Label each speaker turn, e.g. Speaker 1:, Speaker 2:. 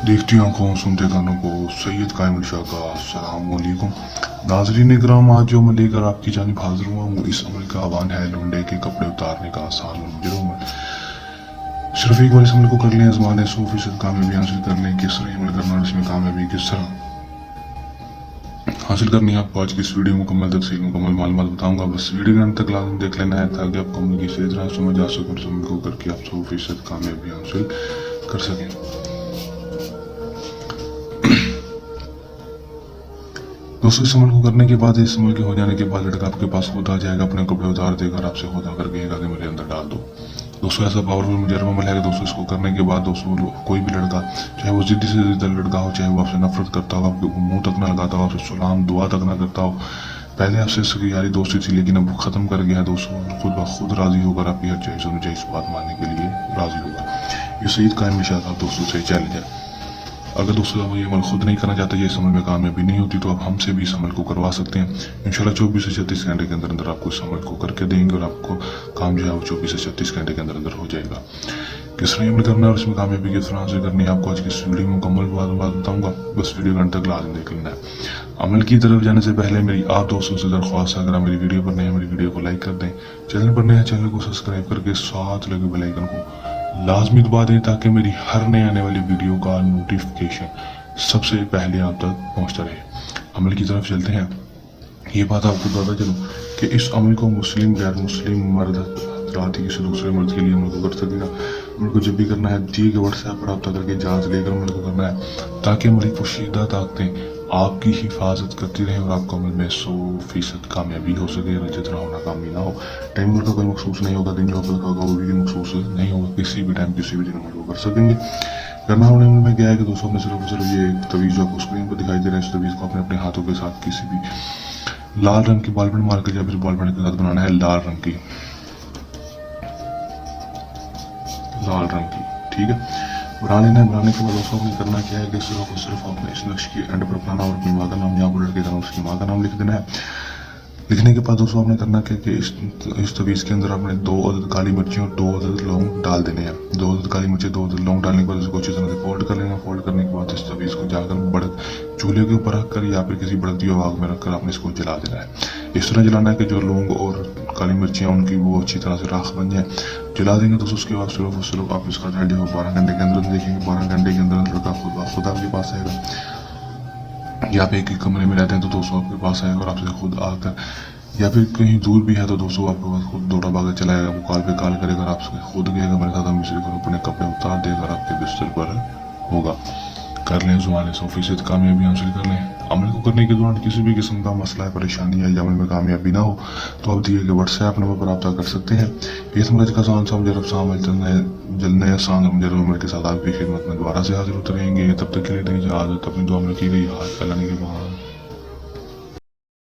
Speaker 1: دیکھتی آنکھوں سنتے کانوں کو سید قائم شاہ کا السلام علیکم ناظرین اکرام، آج جو میں لے کر آپ کی جانب حاضر ہوا ہوں اس عمل کا آہوان ہے لونڈے کے کپڑے اتارنے کا آسان اور مجرم عمل۔ صرف ایک بار اس عمل کو کر لیں، آزمانے 100% کامیابی حاصل کر لیں۔ کس طرح عمل کرنا اور اس میں کامیابی کس طرح حاصل کرنی ہے، آپ کو آج کی اس ویڈیو مکمل تفصیل مکمل معلومات بتاؤں گا۔ بس ویڈیو کے اندر تک لازم دیکھ لینا ہے تاکہ آپ کو عمل کی صحیح طرح سمجھ آ سکے اور اس عمل کو کر کے آپ 100% کامیابی حاصل کر سکیں۔ دوستوں، اس عمل کو کرنے کے بعد، اس عمل کے ہو جانے کے بعد لڑکا آپ کے پاس خود آ جائے گا، اپنے کپڑے اتار دے کر آپ سے خود آ کر کہے گا کہ میرے اندر ڈال دو۔ دوستوں، ایسا پاورفل مجرم عمل ہے کہ دوستوں اس کو کرنے کے بعد دوستوں کوئی بھی لڑکا، چاہے وہ ضدی سے ضدی لڑکا ہو، چاہے وہ آپ سے نفرت کرتا ہو، آپ کے منہ تک نہ لگاتا ہو، آپ سے سلام دعا تک نہ کرتا ہو، پہلے آپ سے اس کی یاری دوستی تھی لیکن اب ختم کر گیا ہے دوستوں، خود بخود راضی ہو کر آپ کی ہر چیز اور جائز بات ماننے کے لیے راضی ہوگا۔ یہ سید قائم شاہ صاحب دوستوں سے چیلنج ہے۔ اگر دوستوں آپ یہ عمل خود نہیں کرنا چاہتے، یہ اس عمل میں کامیابی نہیں ہوتی، تو آپ ہم سے بھی اس عمل کو کروا سکتے ہیں۔ انشاءاللہ 24 سے 36 گھنٹے کے اندر آپ کو اس عمل کو کر کے دیں گے اور آپ کو کام جو ہے وہ 24 سے 36 گھنٹے کے اندر ہو جائے گا۔ کس طرح عمل کرنا ہے اور اس میں کامیابی کس طرح حاصل کرنی ہے، آپ کو آج کی اس ویڈیو میں مکمل بات بتاؤں گا۔ بس ویڈیو گھنٹے تک لازم دیکھ لینا ہے۔ عمل کی طرف جانے سے پہلے میری آپ دوستوں سے درخواست ہے، اگر آپ میری ویڈیو پر نئے ہیں میری ویڈیو کو لائک کر دیں، چینل پر نئے ہیں چینل کو سبسکرائب کر کے ساتھ لگے بیل آئیکن کو لازمی دبا دیں تاکہ میری ہر نئے آنے والی ویڈیو کا نوٹیفیکیشن سب سے پہلے آپ تک پہنچتا رہے۔ عمل کی طرف چلتے ہیں۔ یہ بات آپ کو بتا چلوں کہ اس عمل کو مسلم غیر مسلم مرد حضرات ہی کسی دوسرے مرد کے لیے عمل کو کر سکے گا۔ عمل کو جب بھی کرنا ہے دیے گئے واٹس ایپ پر رابطہ کر کے اجازت لے کر عمل کو کرنا ہے تاکہ عمل پوشیدہ طاقتیں آپ کی حفاظت کرتی رہیں اور آپ کو عمل میں 100% کامیابی ہو سکے، جتنا ہونا کامی نہ ہو۔ ٹائم کا کوئی مخصوص نہیں ہوگا، دن جو عمل کا ہوگا وہ بھی مخصوص نہیں ہوگا، کسی بھی ٹائم کسی بھی دن عمل کو کر سکیں گے۔ کرنا ہونے میں کیا ہے کہ دوستوں نے صرف یہ ایک تویز جو آپ کو اسکرین پر دکھائی دے رہا ہے، اس تویز کو اپنے ہاتھوں کے ساتھ کسی بھی لال رنگ کی بال پین مار کر یا پھر بال پین کے ساتھ بنانا ہے لال رنگ کی، ٹھیک ہے، بنا لینا ہے۔ بنانے کے بعد دوستوں نے کرنا کیا ہے کہ صرف اپنے اس نقش کی اینڈ پر اپنا اور اپنی ماں کا نام یہاں پر لڑکے کا نام اس کی ماں کا نام لکھ دینا ہے۔ لکھنے کے بعد دوستوں آپ نے کرنا کیا کہ اس تویز کے اندر آپ نے 2 عدد کالی مرچیں اور 2 عدد لونگ ڈال دینے ہیں۔ 2 عدد کالی مرچیں 2 عدد لونگ ڈالنے کے بعد اس کو اچھی طرح سے فولڈ کر لینا۔ فولڈ کرنے کے بعد اس تویز کو جا کر چولہے کے اوپر رکھ کر یا پھر کسی بڑھتی ہوئی آگ میں رکھ کر آپ نے اس کو جلا دینا ہے۔ اس طرح جلانا ہے کہ جو لونگ اور کالی مرچیں ہیں ان کی وہ اچھی طرح سے راکھ بن جائیں۔ جلا دیں گے تو اس کے بعد صرف آپ اس کا ریڈی ہو 12 گھنٹے کے اندر دیکھیں گے۔ 12 گھنٹے کے اندر لڑکا خود آپ کے پاس آئے گا، یا آپ ایک کمرے میں رہتے ہیں تو دوستوں آپ کے پاس آئے گا اور آپ سے خود آ کر، یا پھر کہیں دور بھی ہے تو دوستوں آپ کے پاس خود دوڑا بھاگا چلائے گا، وہ کال پہ کال کرے گا، آپ سے خود کہے گا میرے ساتھ مصری کو اپنے کپڑے اتار دے کر آپ کے بستر پر ہوگا۔ کر لیں زمانے 100% کامیابی حاصل کر لیں۔ عمل کو کرنے کے دوران کسی بھی قسم کا مسئلہ پریشانی یا عمل میں کامیابی نہ ہو تو آپ دیے گئے واٹس ایپ نمبر پر رابطہ کر سکتے ہیں۔ یہ سمجھ کا آسان سا مجرب سا عمل جلنے آسان مجرب عمل کے ساتھ آپ کی خدمت میں دوبارہ سے حاضر ہوتے رہیں گے۔ تب تک کے لیے اجازت، اپنی دعا میں کی گئی ہاتھ پھیلانے کے بعد